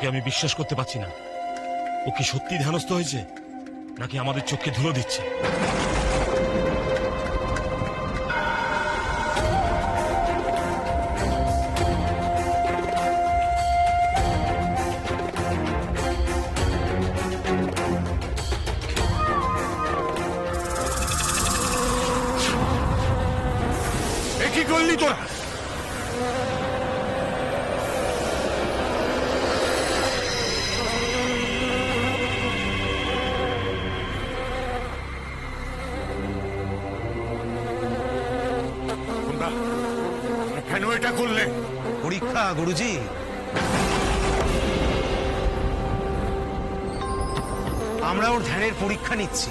ওকে আমি বিশ্বাস করতে পারছি না। ও কি সত্যি ধ্যানস্থ হয়েছে নাকি আমাদের চোখকে ধুলো দিচ্ছে? কি করলি তোরা? কেন এটা করলে? পরীক্ষা গুরুজি। আমরা ওর ধ্যানের পরীক্ষা নিচ্ছি।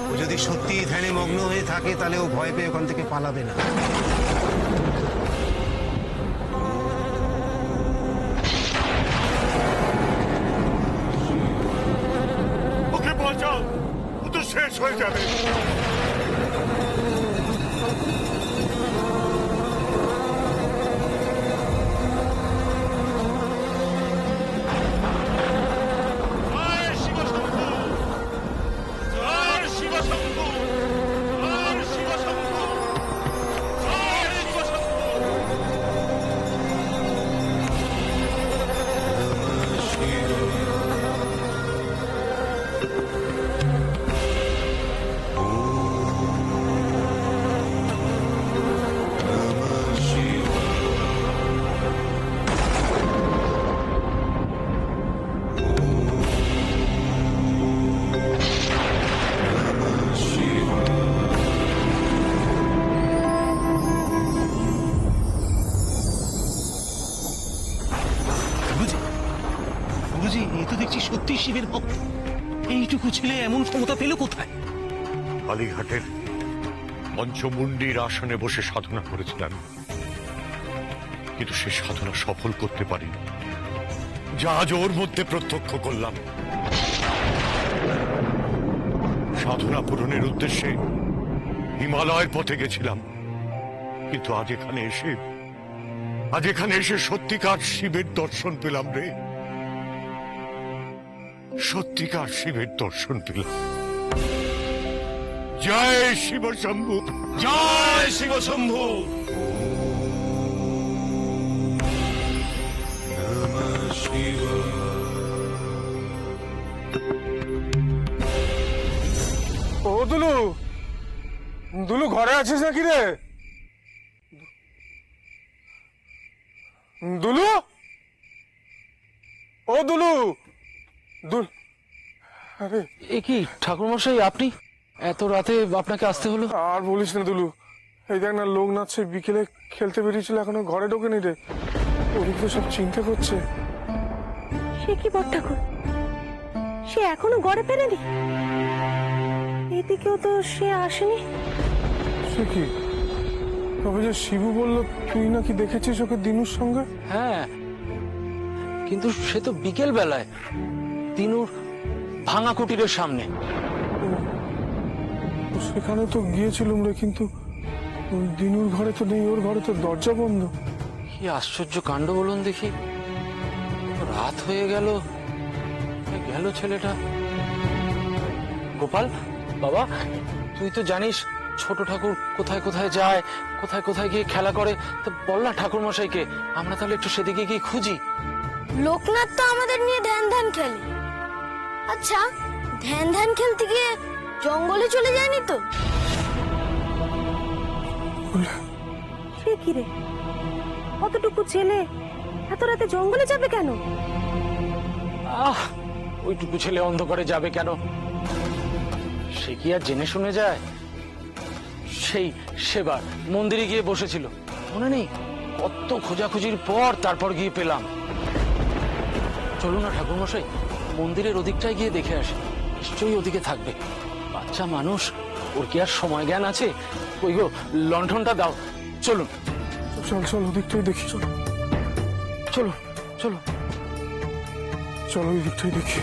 ও যদি সত্যি ধ্যানে মগ্ন হয়ে থাকে তাহলে ও ভয় পেয়ে ওখান থেকে পালাবে না। ওকে বাঁচাও, ও তো শেষ হয়ে যাবে। গুরুজি, এই তো দেখছি সত্যি শিবের ভক্ত। এইটুকু ছেলে এমন ক্ষমতা পেল কোথায়? কালীঘাটের পঞ্চমুণ্ডির আসনে বসে সাধনা করেছিলেন, কিন্তু সে সাধনা সফল করতে পারিনি। যা আজ ওর মধ্যে প্রত্যক্ষ করলাম। সাধনা পূরণের উদ্দেশ্যে হিমালয়ের পথে গেছিলাম, কিন্তু আজ এখানে এসে সত্যিকার শিবের দর্শন পেলাম রে। সত্যিকার শিবের দর্শন পেলাম। জয় শিব শম্ভু, জয় শিব শম্ভু। ও দুলু, দুলু ঘরে আছিস নাকি রে? দুলু, ও দুলু, আরে এ কি ঠাকুরমশাই, আপনি এত রাতে আপনাকে আসতে হলো? আর বলিস না দুলু, এই দেখ না, লোকনাথ সে বিকেলে খেলতে বেরিয়েছিল, এখনো ঘরে ঢোকেনি রে। ওদিক তো সব চিন্তা করছে। সে কি বড় ঠাকুর, সে এখনো ঘরে ফেরেনি? এদিকেও তো সে আসেনি। সে কি, তবে যে শিবু বলল তুই নাকি দেখেছিস ওকে দিনুর সঙ্গে? হ্যাঁ, কিন্তু সে তো বিকেল বেলায় দিনুর ভাঙা কুটিরের সামনে। সেখানে তো গিয়েছিলাম রে, কিন্তু দিনুর ঘরে তো নেই, ওর ঘরে তো দরজা বন্ধ। কি আশ্চর্য কাণ্ড বলুন দেখি। রাত হয়ে গেল, গেল ছেলেটা। গোপাল বাবা, তুই তো জানিস ছোট ঠাকুর কোথায় কোথায় যায়, কোথায় কোথায় গিয়ে খেলা করে। তো বল না ঠাকুর মশাইকে, আমরা তাহলে একটু সেদিকে গিয়ে খুঁজি। লোকনাথ তো আমাদের নিয়ে ধ্যান ধ্যান খেলে। আচ্ছা, ধ্যান ধ্যান খেলতে গিয়ে জঙ্গলে চলে যায়নি তো? সে কি রে, অতটুকু ছেলে এত রাতে জঙ্গলে যাবে কেন? ওইটুকু ছেলে অন্ধকারে যাবে কেন? সে কি আর জেনে শুনে যায়? সেই সেবার মন্দিরে গিয়ে বসেছিল, মনে নেই? কত খোঁজাখুঁজির পর তারপর গিয়ে পেলাম। চলুন না ঠাকুরমশাই, মন্দিরের ওদিকটায় গিয়ে দেখে আসি, নিশ্চয়ই ওদিকে থাকবে। বাচ্চা মানুষ, ওর কি আর সময় জ্ঞান আছে? ওই গো, লণ্ঠনটা দাও, চলুন। চল চল, ওদিকটাই দেখি। চল চলো চলো চল, ওই দিকটাই দেখি।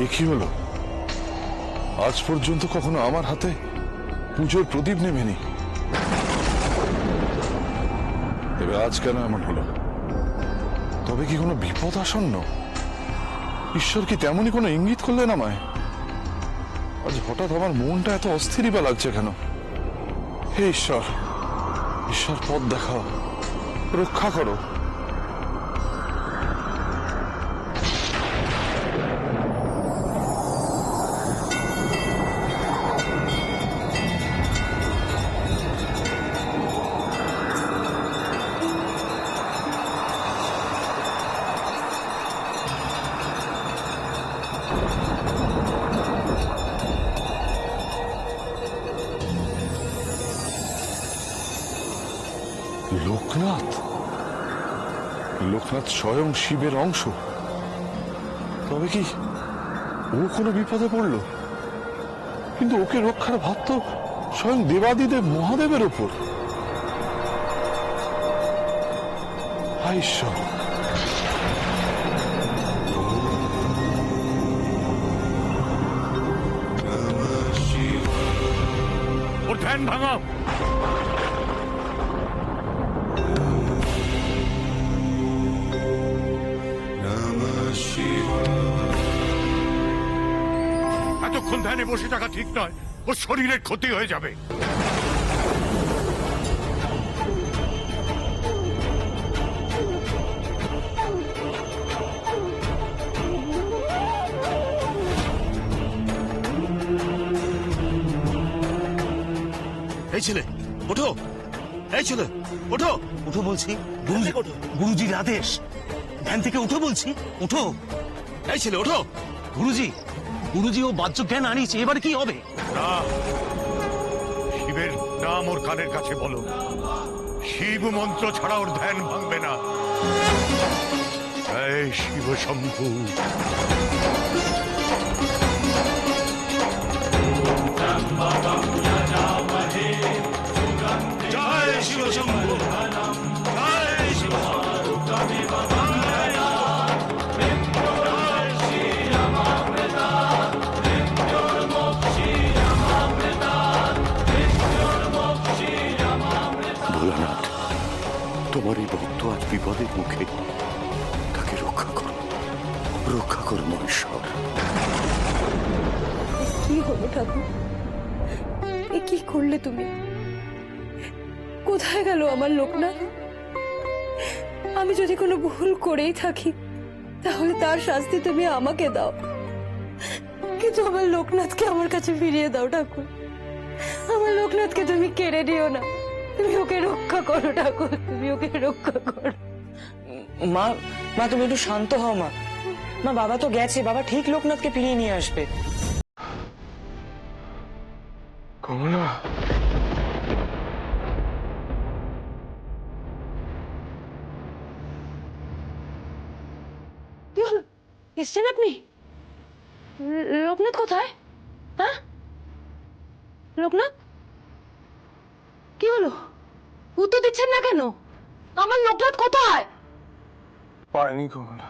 এ কি হলো? আজ পর্যন্ত কখনো আমার হাতে পুজোর প্রদীপ নেমেনি, তবে আজ কেন এমন হলো? তবে কি কোনো বিপদ আসন্ন? ঈশ্বর কি তেমনই কোনো ইঙ্গিত করলেন আমায়? আজ হঠাৎ আমার মনটা এত অস্থিরই বা লাগছে কেন? হে ঈশ্বর, ঈশ্বর পথ দেখাও, রক্ষা করো। লোকনাথ, লোকনাথ স্বয়ং শিবের অংশ। তবে কি ও কোনো বিপদে পড়ল? কিন্তু ওকে রক্ষার ভার তো স্বয়ং দেবাদিদেব মহাদেবের ওপর। হায় ঈশ্বর, ওর ধ্যান ভাঙা। এতক্ষণ ধ্যানে বসে থাকা ঠিক নয়, ওর শরীরের ক্ষতি হয়ে যাবে। এই ছেলে ওঠো, এই ছেলে ওঠো। উঠো বলছি, গুরুজির আদেশ। ধ্যান থেকে উঠো বলছি, উঠো। এই ছেলে ওঠো। গুরুজি ও বাহ্য জ্ঞান আনিয়েছে, এবার কি হবে? না, শিবের নাম ওর কানের কাছে বলো। শিব মন্ত্র ছাড়া ওর ধ্যান ভাঙবে না। এই শিব শম্ভু। জয় শিব শম্ভু, জয় শিব ভোলানাথ, তোমার এই ভক্ত আজ বিপদের মুখে, তাকে রক্ষা করো, রক্ষা করো মহেশ্বর। কি হলো ঠাকুর? এ কি করলে তুমি? কোথায় গেল আমার লোকনাথ? আমি যদি কোনো ভুল করেই থাকি তাহলে তার শাস্তি তুমি আমাকে দাও, কিন্তু আমার লোকনাথকে আমার কাছে ফিরিয়ে দাও ঠাকুর। আমার লোকনাথকে তুমি কেড়ে নিও না, তুমি ওকে রক্ষা করো ঠাকুর, তুমি ওকে রক্ষা করো। মা, মা তুমি একটু শান্ত হও মা। মা বাবা তো গেছে, বাবা ঠিক লোকনাথকে ফিরিয়ে নিয়ে আসবে। কমলা, কি হলো? এসছেন আপনি? লোকনাথ কোথায়? হ্যাঁ লোকনাথ, কি হলো? উত্তর দিচ্ছেন না কেন? আমার লোকনাথ কোথায়? পাইনি কমলা।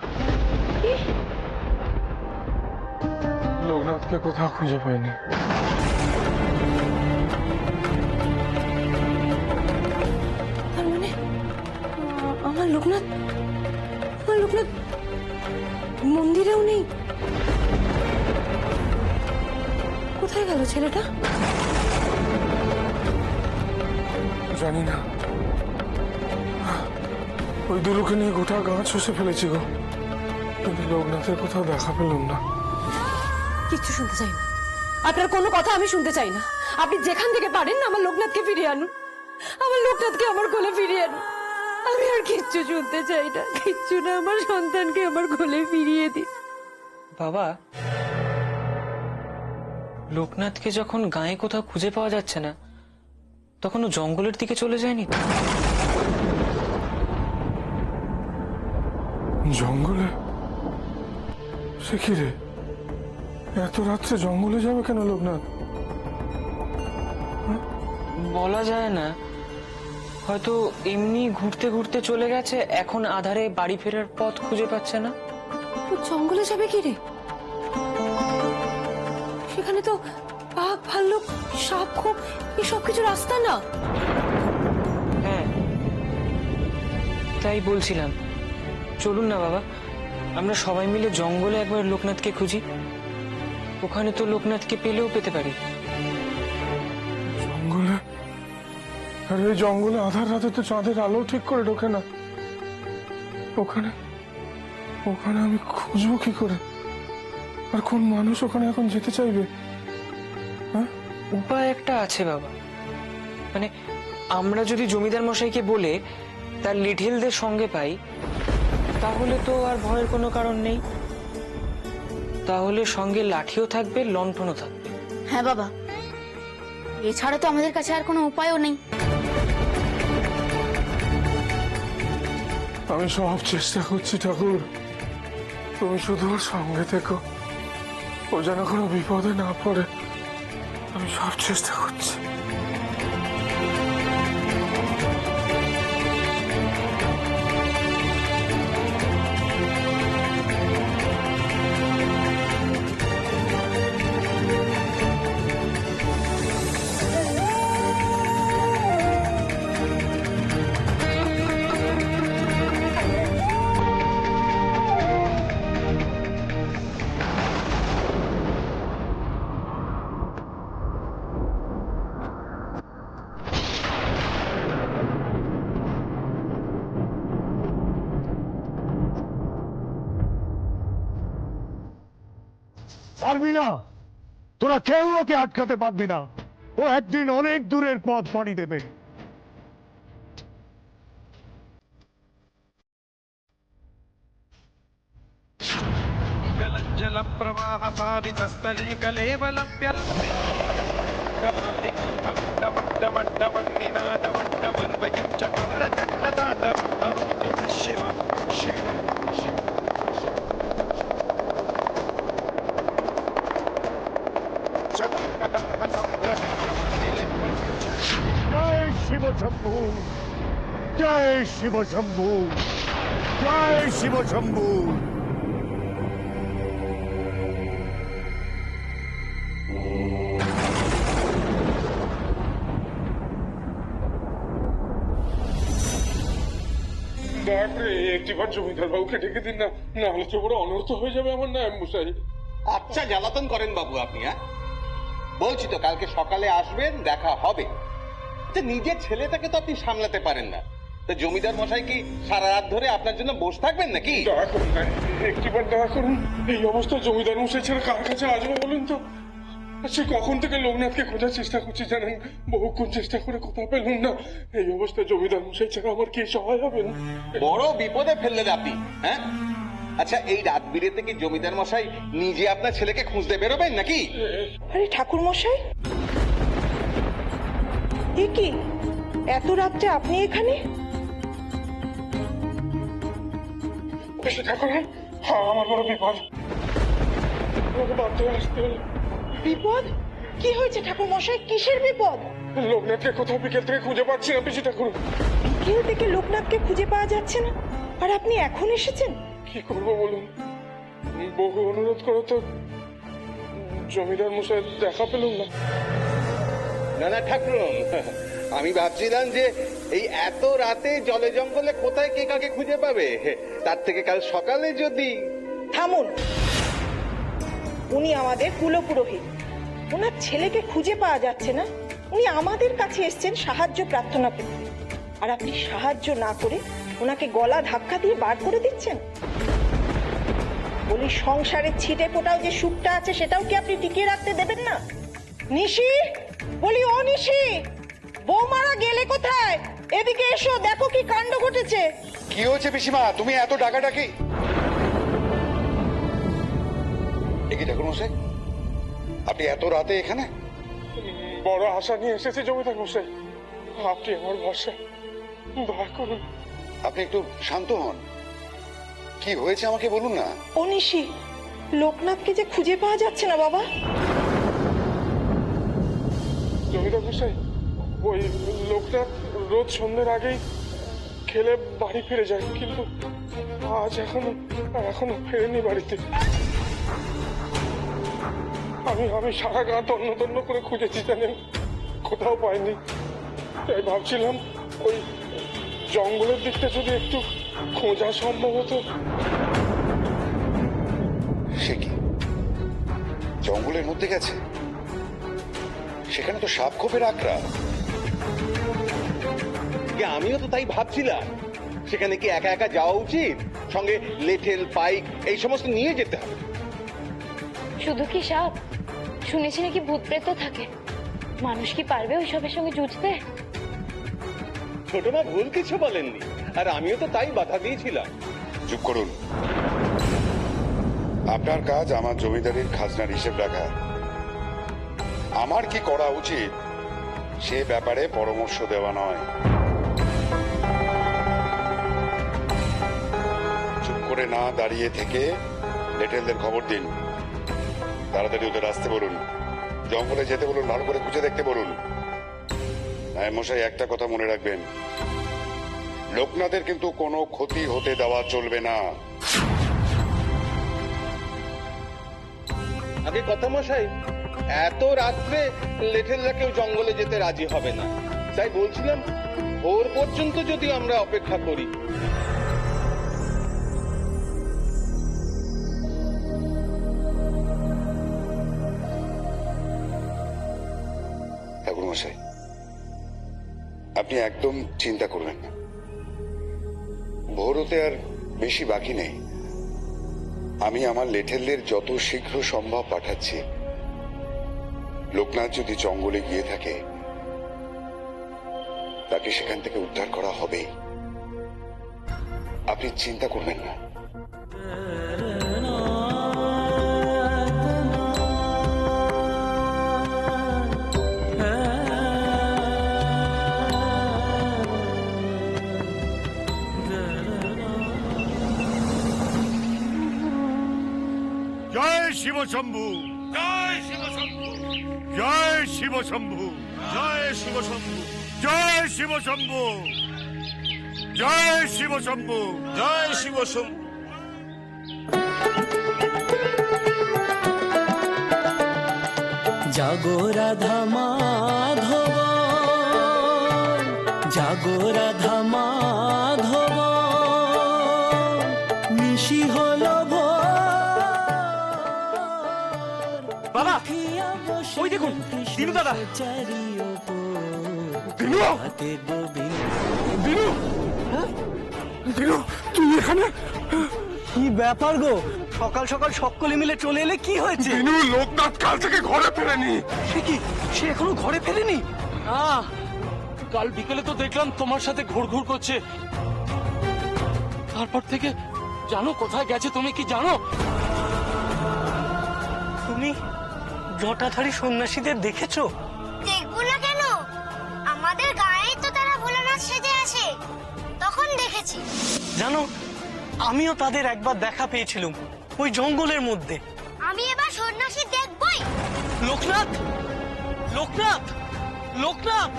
লোকনাথকে কোথাও খুঁজে পাইনি। তার মানে আমার লোকনাথ মন্দিরেও নেই। কোথায় গেল ছেলেটা? জানি না, ওই দুলুকে নিয়ে গোটা গাঁ চষে ফেলেছি গো, কিন্তু লোকনাথের কোথাও দেখা পেলাম না। কিচ্ছু শুনতে চাই না, আপনার কোনো কথা আমি শুনতে চাই না। আপনি যেখান থেকে পারেন আমার লোকনাথকে ফিরিয়ে আনুন, আমার লোকনাথকে আমার কোলে ফিরিয়ে আনুন। আমি আর কিচ্ছু শুনতে চাই না, কিচ্ছু না। আমার সন্তানকে আমার কোলে ফিরিয়ে দিন। বাবা, লোকনাথকে যখন গায়ে কোথাও খুঁজে পাওয়া যাচ্ছে না, তখন ও জঙ্গলের দিকে চলে যায়নি? জঙ্গলে? সে কি রে, এত রাত্রে জঙ্গলে যাবে কেন লোকনাথ? বলা যায় না, হয়তো এমনি ঘুরতে ঘুরতে চলে গেছে, এখন আধারে বাড়ি ফেরার পথ খুঁজে পাচ্ছে না। ও জঙ্গলে যাবে কি রে? সেখানে তো বাঘ ভাল্লুক সাপ খোপ এসব কিছু রাস্তা না। হ্যাঁ, তাই বলছিলাম, চলুন না বাবা, আমরা সবাই মিলে জঙ্গলে একবার লোকনাথকে খুঁজি। ওখানে তো লোকনাথকে পেলেও পেতে পারি। জঙ্গলে? আরে এই জঙ্গলে আধার রাতে তো চাঁদের আলো ঠিক করে ঢোকে না। ওখানে ওখানে আমি খুঁজবো কি করে? আর কোন মানুষ ওখানে এখন যেতে চাইবে? হ্যাঁ, উপায় একটা আছে বাবা, মানে আমরা যদি জমিদার মশাইকে বলে তার লিটলদের সঙ্গে পাই, তাহলে তো আর ভয়ের কোনো কারণ নেই। তাহলে সঙ্গে লাঠিও থাকবে, লণ্ঠনও থাকবে। হ্যাঁ বাবা, এছাড়া তো আমাদের কাছে আর কোনো উপায়ও নেই। আমি সব চেষ্টা করছি ঠাকুর, তুমি শুধু ওর সঙ্গে থেকো, ও যেন কোনো বিপদে না পড়ে। আমি সব চেষ্টা করছি। পারবি না, তোরা কেউ ওকে আটকাতে পারবি না। ও একদিন অনেক দূরের পথ পাড়ি দেবে। जल प्रवाह पारितस्थले कलेवलम्ब्य शिव शिव জয় শিব শম্ভু, জয় শিব শম্ভু, জয় শিব শম্ভু। একটিবার জমিদার বাবুকে ডেকে দিন না, না হলে তো বড় অনর্থ হয়ে যাবে আমার নায়েব মশাই। আচ্ছা জ্বালাতন করেন বাবু আপনি, হ্যাঁ বলছি তো কালকে সকালে আসবেন, দেখা হবে। আচ্ছা নিজের ছেলেটাকে তো আপনি সামলাতে পারেন না, তো জমিদার মশাই কি সারা রাত ধরে আপনার জন্য বসে থাকবেন নাকি? দয়া করুন না, একটিবার দয়া করুন। এই অবস্থায় জমিদার মশাই ছেড়ে কার কাছে আসবো বলুন তো? সে কখন থেকে লোকনাথকে খোঁজার চেষ্টা করছি জানেন, বহুক্ষণ চেষ্টা করে কোথাও পেলুম না। এই অবস্থায় জমিদার মশাই ছাড়া আমার কি সহায় হবেন? বড় বিপদে ফেললেন আপনি, হ্যাঁ। আচ্ছা এই রাত বিরেতে কি জমিদার মশাই নিজে আপনার ছেলেকে খুঁজতে বেরোবেন নাকি? আরে ঠাকুর মশাই, এ কি এত রাত্রে আপনি এখানে? বেশি ঠাকুর, হ্যাঁ আমার বড় বিপদ, আমাকে বাধ্য হয়ে আসতে হলো। বিপদ? কি হয়েছে ঠাকুর মশাই, কিসের বিপদ? লোকনাথকে কোথাও বিকেল থেকে খুঁজে পাচ্ছি না পিসি ঠাকুর। বিকেল থেকে লোকনাথকে খুঁজে পাওয়া যাচ্ছে না, আর আপনি এখন এসেছেন? কি করবো বলুন, বহু অনুরোধ করে তো জমিদার মশাই দেখা পেলুম না। না না ঠাকুর, আমি ভাবছিলাম যে এই এত রাতে জলে জঙ্গলে কোথায় কে কাকে খুঁজে পাবে, তার থেকে কাল সকালে যদি। থামুন, উনি আমাদের কুলপুরোহিত, ওনার ছেলেকে খুঁজে পাওয়া যাচ্ছে না, উনি আমাদের কাছে এসেছেন সাহায্য প্রার্থনা করতে, আর আপনি সাহায্য না করে ওনাকে গলা ধাক্কা দিয়ে বার করে দিচ্ছেন। বলি সংসারের ছিটে ফোটাও যে সুখটা আছে সেটাও কি আপনি টিকিয়ে রাখতে দেবেন না? নিশি, বলি ও নিশি, বৌমারা গেলে কোথায়? এদিকে এসো, দেখো কি কাণ্ড ঘটেছে। কি হয়েছে পিসিমা, তুমি এত ডাকাডাকি? কি ঠাকুর মশাই, আপনি এত রাতে এখানে? বড় আশা নিয়ে এসেছে জমিদার মশাই, আপনি আমার ভরসা, দয়া করুন। আপনি একটু শান্ত হন, কি হয়েছে আমাকে বলুন না। ও নিশি, লোকনাথকে যে খুঁজে পাওয়া যাচ্ছে না বাবা। জমিদার মশাই, ওই লোকনাথ রোজ সন্ধ্যের আগেই খেলে বাড়ি ফিরে যায়, কিন্তু আজ এখনো ফেরেনি বাড়িতে। আমি সারা গা তন্ন তন্ন করে খুঁজেছি জানেন, কোথাও পাইনি। তাই ভাবছিলাম ওই জঙ্গলের দিকটা যদি একটু খোঁজা সম্ভব হতো। সে কি জঙ্গলের মধ্যে গেছে? সেখানে তো সাপ খোপের আঁকড়া। আমিও তো তাই ভাবছিলাম, সেখানে কি একা একা যাওয়া উচিত? সঙ্গে লেঠেল, পাইক এই সমস্ত নিয়ে যেতে হবে। শুধু কি সাপ, শুনেছি নাকি ভূত প্রেত থাকে। মানুষ কি পারবে ওইসবের সঙ্গে যুঝতে? ছোট মা ভুল কিছু বলেননি, আর আমিও তো তাই বাধা দিয়েছিলাম। চুপ করুন। আপনার কাজ আমার জমিদারির খাজনার হিসেব রাখা। আমার কি করা উচিত সে ব্যাপারে পরামর্শ দেওয়া নয়। চুপ করে না দাঁড়িয়ে থেকে লেটেলদের খবর দিন। তাড়াতাড়ি ওদের আসতে বলুন, জঙ্গলে যেতে বলুন, ভালো করে খুঁজে দেখতে বলুন। নায়েব মশাই, একটা কথা মনে রাখবেন, লোকনাথের কিন্তু কোনো ক্ষতি হতে দেওয়া চলবে না। আগে কথা মশাই, এত রাত্রে লেঠেলরা কেউ জঙ্গলে যেতে রাজি হবে না। তাই বলছিলাম ভোর পর্যন্ত যদি আমরা অপেক্ষা করি। ঠাকুর মশাই, আপনি একদম চিন্তা করবেন না। ভোর হতে আর বেশি বাকি নেই। আমি আমার লেঠেলদের যত শীঘ্র সম্ভব পাঠাচ্ছি। লোকনাথ যদি জঙ্গলে গিয়ে থাকে, তাকে সেখান থেকে উদ্ধার করা হবেই। আপনি চিন্তা করবেন না। জয় শিব শম্ভু, জয় শিব শম্ভু, জয় শিব শম্ভু, জয় শিব শম্ভু, জয় শিব শম্ভু, জয় শিব শম্ভু, জয় শিব শম্ভু। জাগো রাধা মাধব, জাগো রাধা মাধব, নিশি হলো বাবা, ওই দেখুন দিনু দাদা। তুই এখানে? কি ব্যাপার গো, সকাল সকাল সকলে মিলে চলে এলে, কি হয়েছে? লোকনাথ কাল থেকে ঘরে ফেরেনি। সে কি, সে এখনো ঘরে ফেরেনি? কাল বিকেলে তো দেখলাম তোমার সাথে ঘুরঘুর করছে। তারপর থেকে জানো কোথায় গেছে? তুমি কি জানো? তুমি জটাধারী সন্ন্যাসীদের দেখেছো? দেখবো না কেন? আমাদের গায়ে তো তারা ভোলানাথ সেজে আসে, তখন দেখেছি। জানো, আমিও তাদের একবার দেখা পেয়েছিলাম ওই জঙ্গলের মধ্যে। আমি এবার সন্ন্যাসী দেখবই। লোকনাথ, লোকনাথ, লোকনাথ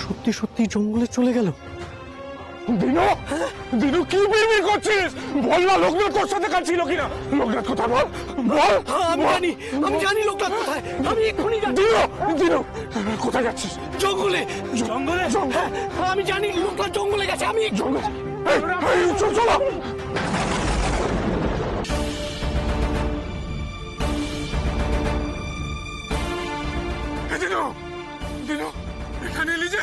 সত্যি সত্যি জঙ্গলে চলে গেল। দিনু, দিনু কি বিড়বিড় করছিস? বল না, লোকনাথ তোর সাথে কাজ ছিল কিনা? লোকনাথ কোথায় বল, বল। আমি জানি লোকনাথ কোথায়। আমি এক্ষুনি যাচ্ছি। দিনু, দিনু কোথায় যাচ্ছিস? জঙ্গলে, জঙ্গলে। আমি জানি লোকনাথ জঙ্গলে গেছে। আমি জঙ্গলে? চলো। দিনু, দিনু এখানে এলি যে?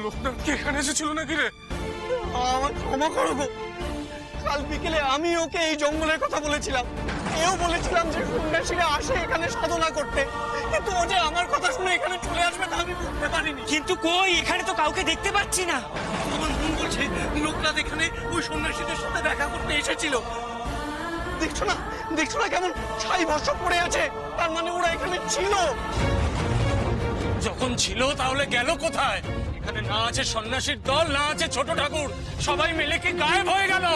লোকনাথ কি এখানে এসেছিল নাকি রে? আমার ক্ষমা করো গো। কাল বিকেলে আমি ওকে এই জঙ্গলের কথা বলেছিলাম। এও বলেছিলাম যে সন্ন্যাসীরা আসে এখানে সাধনা করতে, কিন্তু ও যে আমার কথা শুনে এখানে চলে আসবে তা আমি বুঝতে পারিনি। কিন্তু কই, এখানে তো কাউকে দেখতে পাচ্ছি না। আমার মন বলছে লোকনাথ এখানে ওই সন্ন্যাসীদের সাথে দেখা করতে এসেছিল। দেখছো না, দেখছো না কেমন ছাই ভস্ম পড়ে আছে? তার মানে ওরা এখানে ছিল। যখন ছিল তাহলে গেল কোথায়? এখানে না আছে সন্ন্যাসীর দল, না আছে ছোট ঠাকুর, সবাই মিলে কি গায়েব হয়ে গেল?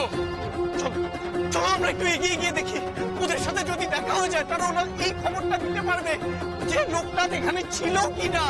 চলো আমরা একটু এগিয়ে গিয়ে দেখি, ওদের সাথে যদি দেখা হয়ে যায় তাহলে ওরা এই খবরটা দিতে পারবে যে লোকনাথ এখানে ছিল কিনা।